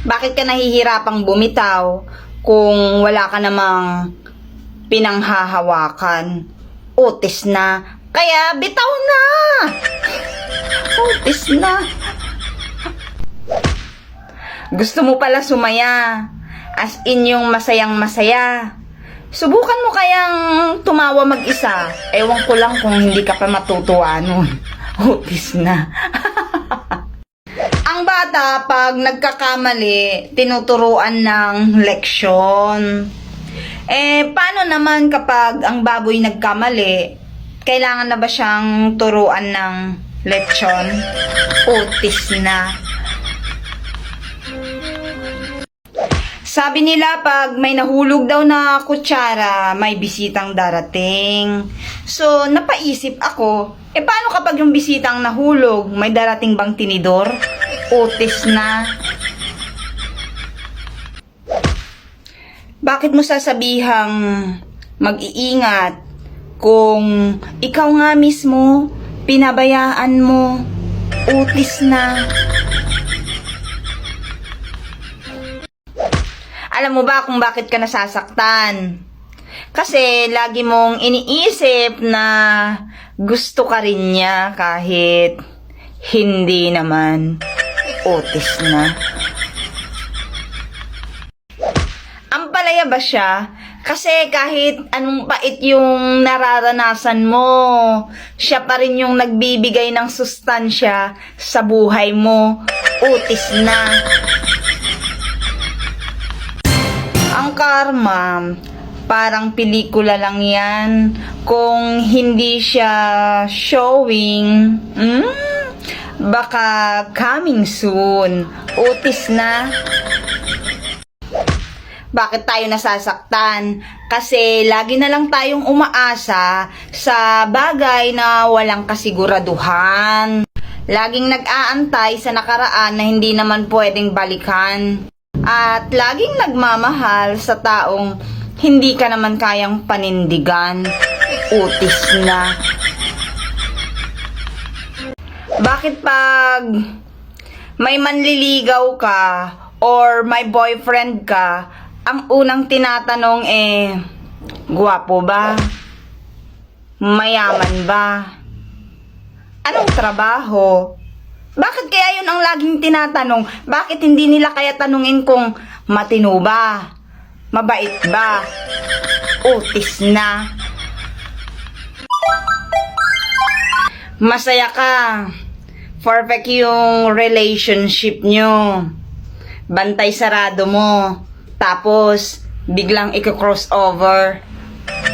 Bakit ka nahihirapang bumitaw kung wala ka namang pinanghahawakan? Utis na. Kaya bitaw na! Utis na. Gusto mo pala sumaya. As in yung masayang masaya. Subukan mo kayang tumawa mag-isa. Ewan ko lang kung hindi ka pa matutuwa nun. Utis na. Ang bata, pag nagkakamali, tinuturuan ng leksyon. Paano naman kapag ang baboy nagkamali, kailangan na ba siyang turuan ng leksyon? Utis na. Sabi nila pag may nahulog daw na kutsara, may bisitang darating. So, napaisip ako, paano kapag yung bisitang nahulog, may darating bang tinidor? Utis na. Bakit mo sasabihang mag-iingat kung ikaw nga mismo pinabayaan mo? Utis na. Alam mo ba kung bakit ka nasasaktan? Kasi lagi mong iniisip na gusto ka rin niya kahit hindi naman. Utis na. Ang palaya ba siya? Kasi kahit anong pait yung nararanasan mo, siya pa rin yung nagbibigay ng sustansya sa buhay mo. Utis na. Ang karma, parang pelikula lang yan. Kung hindi siya showing, baka coming soon. Utis na. Bakit tayo nasasaktan? Kasi lagi na lang tayong umaasa sa bagay na walang kasiguraduhan. Laging nag-aantay sa nakaraan na hindi naman pwedeng balikan. At laging nagmamahal sa taong hindi ka naman kayang panindigan. Utis na. Bakit pag may manliligaw ka or may boyfriend ka, ang unang tinatanong gwapo ba? Mayaman ba? Anong trabaho? Bakit kaya yun ang laging tinatanong? Bakit hindi nila kaya tanungin kung matino ba? Mabait ba? Utis na. Masaya ka. Perfect yung relationship nyo. Bantay sarado mo. Tapos, biglang i-crossover.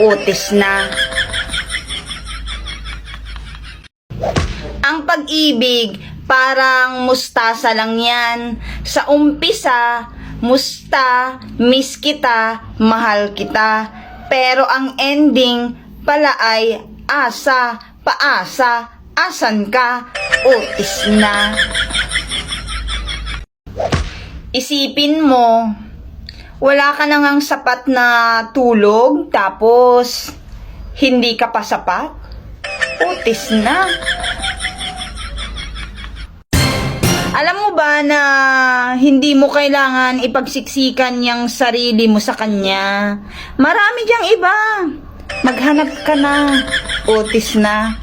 Utis na. Ang pag-ibig, parang mustasa lang yan. Sa umpisa, miss kita, mahal kita. Pero ang ending pala ay asa, paasa, asan ka? Utis na. Isipin mo, wala ka na ngang sapat na tulog, tapos hindi ka pa sapat? Utis na. Alam mo ba na hindi mo kailangan ipagsiksikan yung sarili mo sa kanya? Marami diyang iba. Maghanap ka na. Utis na.